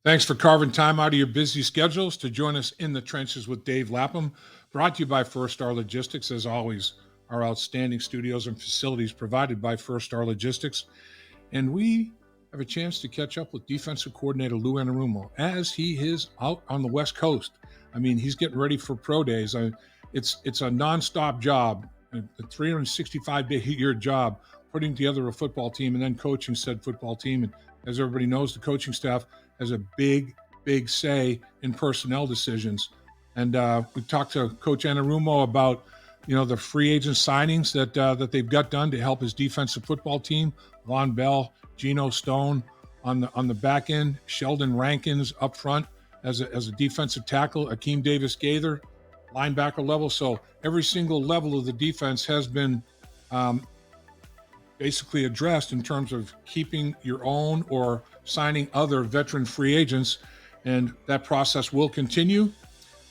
Thanks for carving time out of your busy schedules to join us in the trenches with Dave Lapham. Brought to you by First Star Logistics, as always, our outstanding studios and facilities provided by First Star Logistics. And we have a chance to catch up with defensive coordinator Lou Anarumo as he is out on the West Coast. I mean, he's getting ready for pro days. It's a nonstop job, a 365-day-a-year job, putting together a football team and then coaching said football team. And as everybody knows, the coaching staff has a big say in personnel decisions. And we talked to Coach Anarumo about, the free agent signings that they've got done to help his defensive football team. Vonn Bell, Geno Stone on the back end, Sheldon Rankins up front as a defensive tackle, Akeem Davis-Gaither, linebacker level. So every single level of the defense has been basically addressed in terms of keeping your own or signing other veteran free agents, and that process will continue.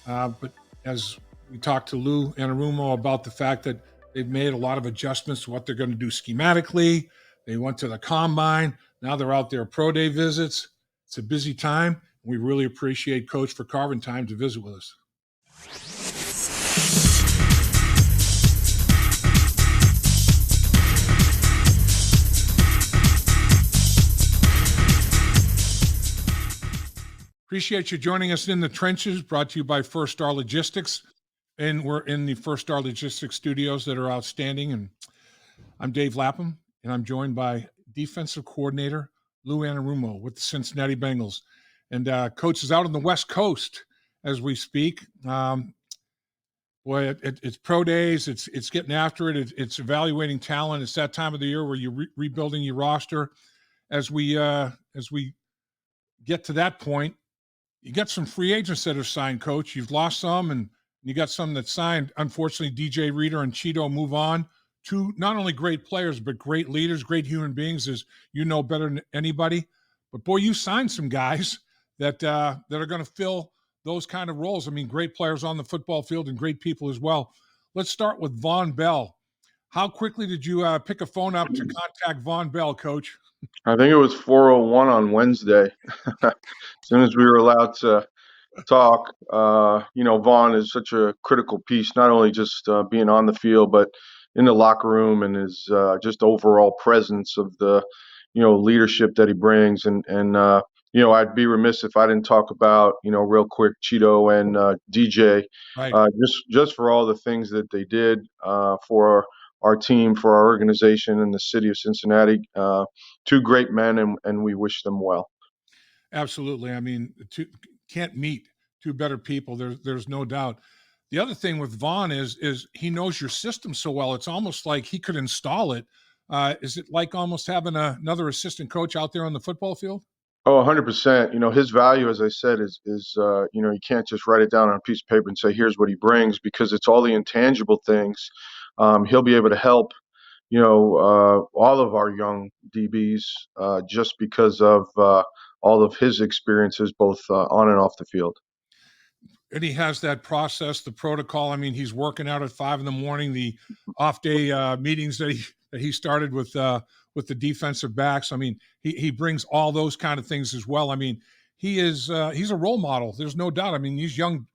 But as we talked to Lou Anarumo about the fact that they've made a lot of adjustments to what they're going to do schematically. They went to the combine. Now they're out there pro day visits. It's a busy time. We really appreciate Coach for carving time to visit with us. Appreciate you joining us in the trenches, brought to you by First Star Logistics. And we're in the First Star Logistics studios that are outstanding. And I'm Dave Lapham, and I'm joined by defensive coordinator Lou Anarumo with the Cincinnati Bengals. And Coach is out on the West Coast as we speak. It's pro days. It's getting after it. It's evaluating talent. It's that time of the year where you're rebuilding your roster. As we get to that point, you got some free agents that are signed, Coach. You've lost some, and you got some that signed. Unfortunately, DJ Reader and Chido move on. Two not only great players, but great leaders, great human beings, as you know better than anybody. But, boy, you signed some guys that are going to fill those kind of roles. I mean, great players on the football field and great people as well. Let's start with Vonn Bell. How quickly did you pick a phone up to contact Vonn Bell, Coach? I think it was 4:01 on Wednesday. As soon as we were allowed to talk, Vonn is such a critical piece, not only just being on the field, but in the locker room, and his just overall presence of the, leadership that he brings. And I'd be remiss if I didn't talk about, real quick, Chido and DJ, Right. just for all the things that they did for our team, for our organization in the city of Cincinnati. Two great men, and we wish them well. Absolutely. I mean, can't meet two better people. There's no doubt. The other thing with Vonn is he knows your system so well. It's almost like he could install it. Is it like almost having another assistant coach out there on the football field? Oh, 100%. His value, as I said, is you can't just write it down on a piece of paper and say, here's what he brings, because it's all the intangible things. He'll be able to help, all of our young DBs just because of all of his experiences, both on and off the field. And he has that process, the protocol. I mean, he's working out at 5 a.m, the off day meetings that he started with the defensive backs. I mean, he brings all those kind of things as well. I mean, he's a role model. There's no doubt. I mean, these young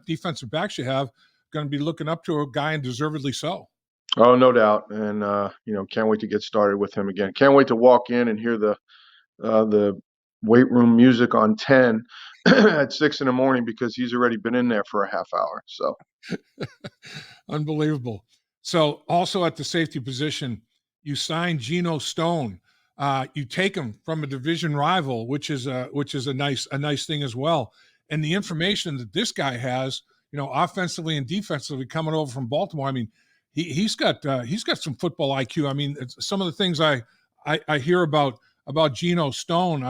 defensive backs you have going to be looking up to a guy, and deservedly so. Oh, no doubt. And, can't wait to get started with him again. Can't wait to walk in and hear the weight room music on 10 at 6 a.m, because he's already been in there for a half hour. So unbelievable. So also at the safety position, you signed Geno Stone. You take him from a division rival, which is a nice thing as well. And the information that this guy has, offensively and defensively, coming over from Baltimore. I mean, he's got some football IQ. I mean, some of the things I hear about Geno Stone,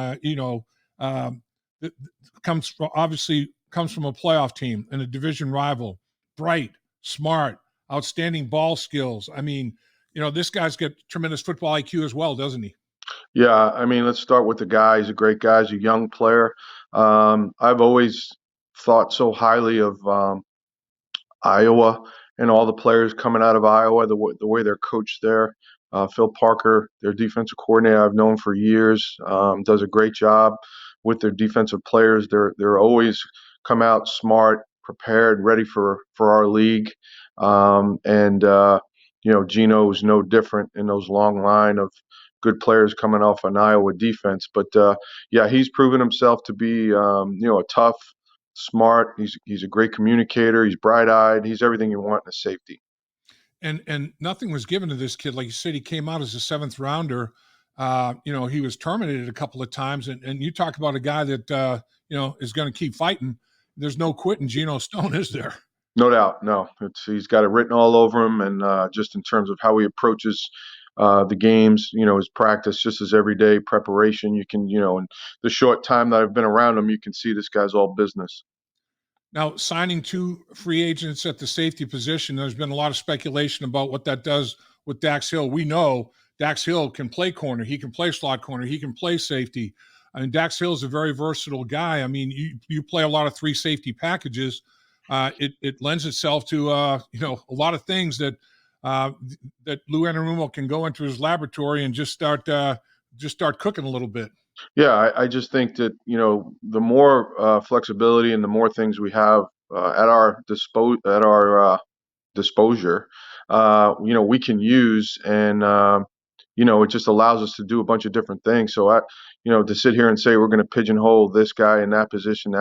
comes from a playoff team and a division rival. Bright, smart, outstanding ball skills. I mean, this guy's got tremendous football IQ as well, doesn't he? Yeah, I mean, let's start with the guy. He's a great guy. He's a young player. I've always thought so highly of Iowa and all the players coming out of Iowa, the way they're coached there. Phil Parker, their defensive coordinator, I've known for years, does a great job. with their defensive players. They're always come out smart, prepared, ready for our league. And Geno is no different in those long line of good players coming off an Iowa defense. But yeah, he's proven himself to be a tough, smart. He's a great communicator. He's bright-eyed. He's everything you want in a safety. And nothing was given to this kid. Like you said, he came out as a seventh rounder. He was terminated a couple of times, and you talk about a guy that is going to keep fighting. There's no quitting Geno Stone, is there? No doubt, no. He's got it written all over him, and just in terms of how he approaches the games, his practice, just his everyday preparation. You can, in the short time that I've been around him, you can see this guy's all business. Now, signing two free agents at the safety position, there's been a lot of speculation about what that does with Dax Hill. We know Dax Hill can play corner. He can play slot corner. He can play safety. I mean, Dax Hill is a very versatile guy. I mean, you play a lot of three safety packages. It lends itself to a lot of things that that Lou Anarumo can go into his laboratory and just start cooking a little bit. Yeah, I just think that the more flexibility and the more things we have at our disposure, we can use, and it just allows us to do a bunch of different things. So to sit here and say we're going to pigeonhole this guy in that position,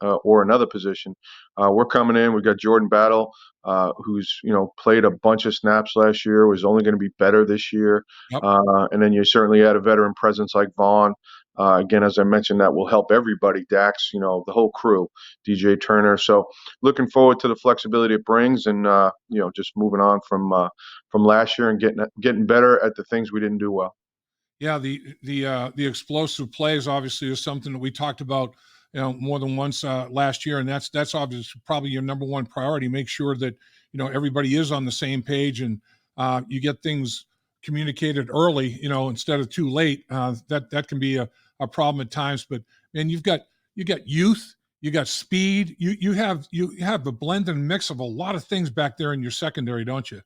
or another position, we're coming in. We got Jordan Battle, who's played a bunch of snaps last year, was only going to be better this year, Yep. and then you certainly add a veteran presence like Vonn. Again, as I mentioned, that will help everybody. Dax, the whole crew, DJ Turner. So looking forward to the flexibility it brings, and just moving on from last year and getting better at the things we didn't do well. Yeah, the explosive plays obviously is something that we talked about, more than once last year, and that's obviously probably your number one priority. Make sure that everybody is on the same page, and you get things communicated early, instead of too late. That can be a problem at times. But man, you got youth, you got speed, you have a blend and mix of a lot of things back there in your secondary, don't you?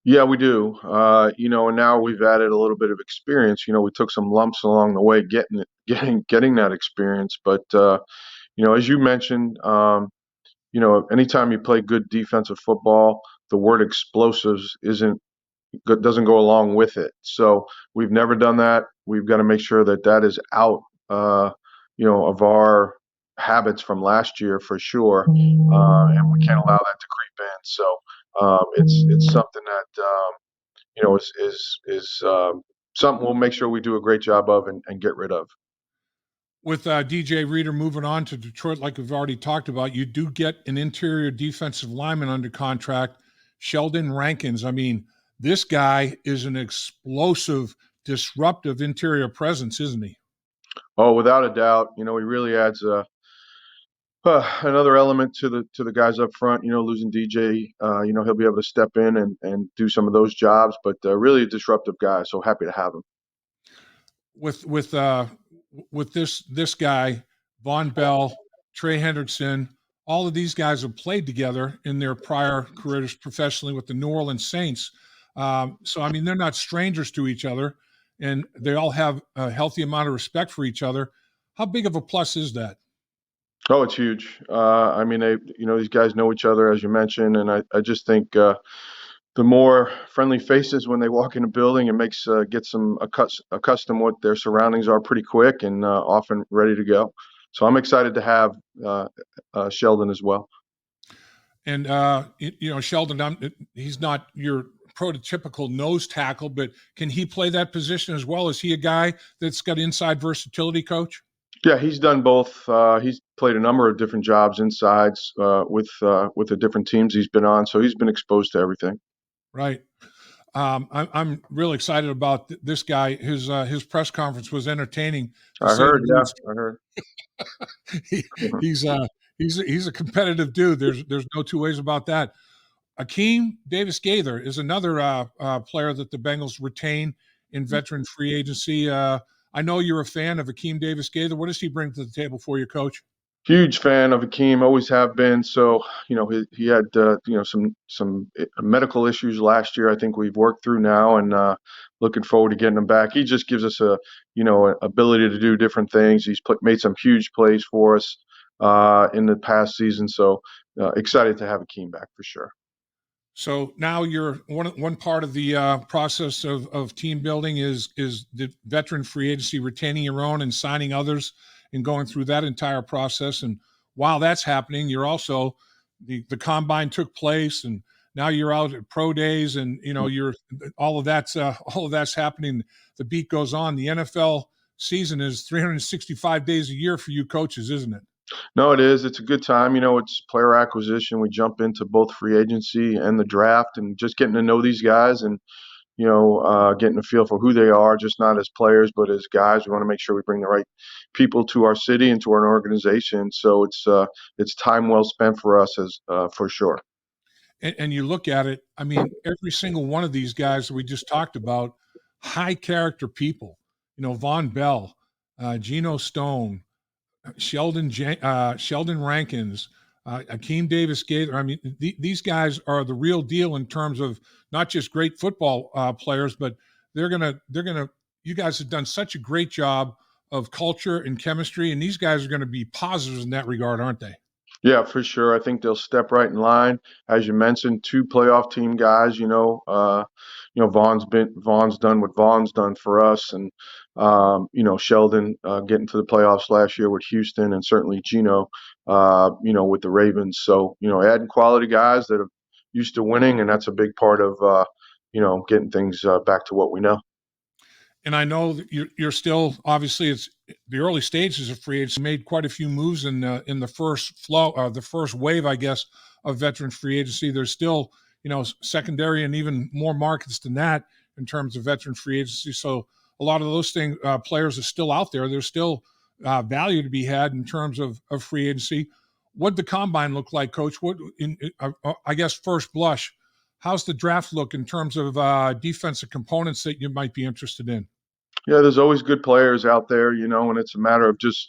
Yeah, we do. And now we've added a little bit of experience. We took some lumps along the way getting that experience. But as you mentioned, anytime you play good defensive football, the word explosives doesn't go along with it. So we've never done that. We've got to make sure that is out, of our habits from last year for sure, and we can't allow that to creep in. So it's something that is something we'll make sure we do a great job of and get rid of. With DJ Reader moving on to Detroit, like we've already talked about, you do get an interior defensive lineman under contract, Sheldon Rankins. I mean, this guy is an explosive, disruptive interior presence, isn't he? Oh, without a doubt. He really adds another element to the guys up front. Losing DJ, he'll be able to step in and do some of those jobs, but really a disruptive guy. So happy to have him. With this guy, Vonn Bell, Trey Hendrickson, all of these guys have played together in their prior careers professionally with the New Orleans Saints. So I mean, they're not strangers to each other, and they all have a healthy amount of respect for each other. How big of a plus is that? Oh, it's huge. I mean, these guys know each other, as you mentioned, and I just think the more friendly faces when they walk in a building, it makes gets them accustomed what their surroundings are pretty quick and often ready to go. So I'm excited to have Sheldon as well. And Sheldon, he's not your prototypical nose tackle, but can he play that position as well? Is he a guy that's got inside versatility, Coach? Yeah, he's done both. He's played a number of different jobs insides with the different teams he's been on, so he's been exposed to everything. Right. I'm really excited about this guy. His press conference was entertaining. I heard. Yeah, I heard. he, he's he's a competitive dude. There's no two ways about that. Akeem Davis-Gaither is another player that the Bengals retain in veteran free agency. I know you're a fan of Akeem Davis-Gaither. What does he bring to the table for you, Coach? Huge fan of Akeem, always have been. So, he had some medical issues last year. I think we've worked through now, and looking forward to getting him back. He just gives us a ability to do different things. He's made some huge plays for us in the past season. So excited to have Akeem back for sure. So now you're one part of the process of team building is the veteran free agency, retaining your own and signing others, and going through that entire process. And while that's happening, you're also the combine took place, and now you're out at pro days, and you're all of that's happening. The beat goes on. The NFL season is 365 days a year for you coaches, isn't it? No, it is. It's a good time. It's player acquisition. We jump into both free agency and the draft, and just getting to know these guys, and getting a feel for who they are, just not as players, but as guys. We want to make sure we bring the right people to our city and to our organization. So it's time well spent for us, as for sure. And you look at it, I mean, every single one of these guys that we just talked about, high character people. Vonn Bell, Geno Stone, Sheldon Rankins, Akeem Davis-Gaither. I mean, these guys are the real deal in terms of not just great football players, but they're gonna. You guys have done such a great job of culture and chemistry, and these guys are going to be positives in that regard, aren't they? Yeah, for sure. I think they'll step right in line. As you mentioned, two playoff team guys. Vonn's done what Vonn's done for us, and Sheldon getting to the playoffs last year with Houston, and certainly Geno, with the Ravens. So adding quality guys that are used to winning, and that's a big part of getting things back to what we know. And I know that you're still, obviously it's the early stages of free agency. Made quite a few moves in the first flow, the first wave, I guess, of veteran free agency. There's still secondary and even more markets than that in terms of veteran free agency. So a lot of those players are still out there. There's still value to be had in terms of free agency. What'd the combine look like, Coach? I guess first blush, how's the draft look in terms of defensive components that you might be interested in? Yeah, there's always good players out there, and it's a matter of just,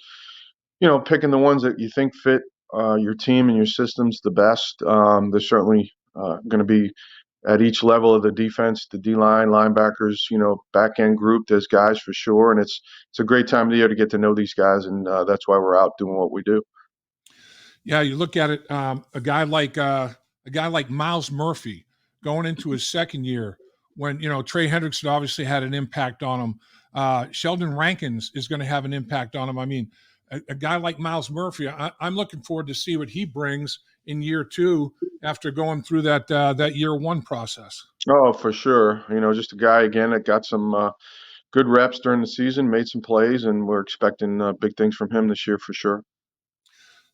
picking the ones that you think fit your team and your systems the best. There's certainly going to be at each level of the defense, the D-line, linebackers, back end group. There's guys for sure, and it's a great time of the year to get to know these guys, and that's why we're out doing what we do. Yeah, you look at it. A guy like Miles Murphy going into his second year, when Trey Hendrickson obviously had an impact on him. Sheldon Rankins is going to have an impact on him. I mean, a guy like Miles Murphy, I'm looking forward to see what he brings in year two after going through that year one process. Oh, for sure. Just a guy again that got some good reps during the season, made some plays, and we're expecting big things from him this year for sure.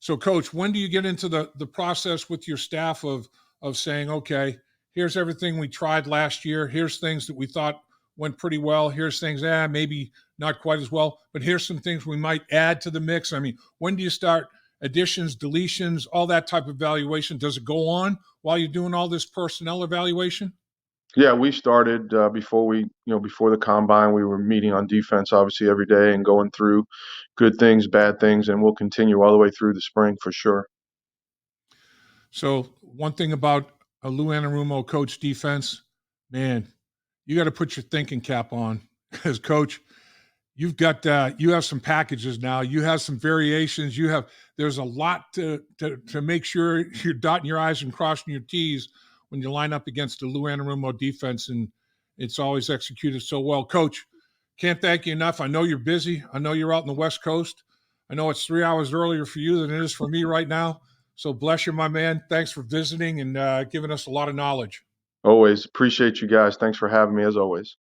So, Coach, when do you get into the process with your staff of saying, okay, here's everything we tried last year. Here's things that we thought went pretty well. Here's things, maybe not quite as well, but here's some things we might add to the mix. I mean, when do you start additions, deletions, all that type of evaluation? Does it go on while you're doing all this personnel evaluation? Yeah, we started before the combine. We were meeting on defense obviously every day and going through good things, bad things, and we'll continue all the way through the spring for sure. So one thing about a Lou Anarumo coach defense, man, you got to put your thinking cap on, because Coach, you have some packages now. You have some variations. There's a lot to make sure you're dotting your I's and crossing your T's when you line up against the Lou Anarumo defense, and it's always executed so well. Coach, can't thank you enough. I know you're busy. I know you're out in the West Coast. I know it's 3 hours earlier for you than it is for me right now. So bless you, my man. Thanks for visiting and giving us a lot of knowledge. Always appreciate you guys. Thanks for having me as always.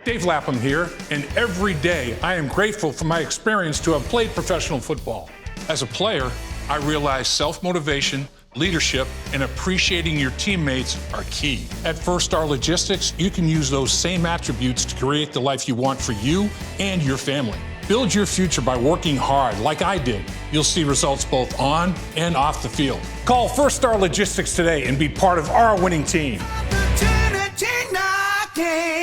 Dave Lapham here, and every day I am grateful for my experience to have played professional football. As a player, I realize self-motivation, leadership, and appreciating your teammates are key. At First Star Logistics, you can use those same attributes to create the life you want for you and your family. Build your future by working hard like I did. You'll see results both on and off the field. Call First Star Logistics today and be part of our winning team. Opportunity knocking.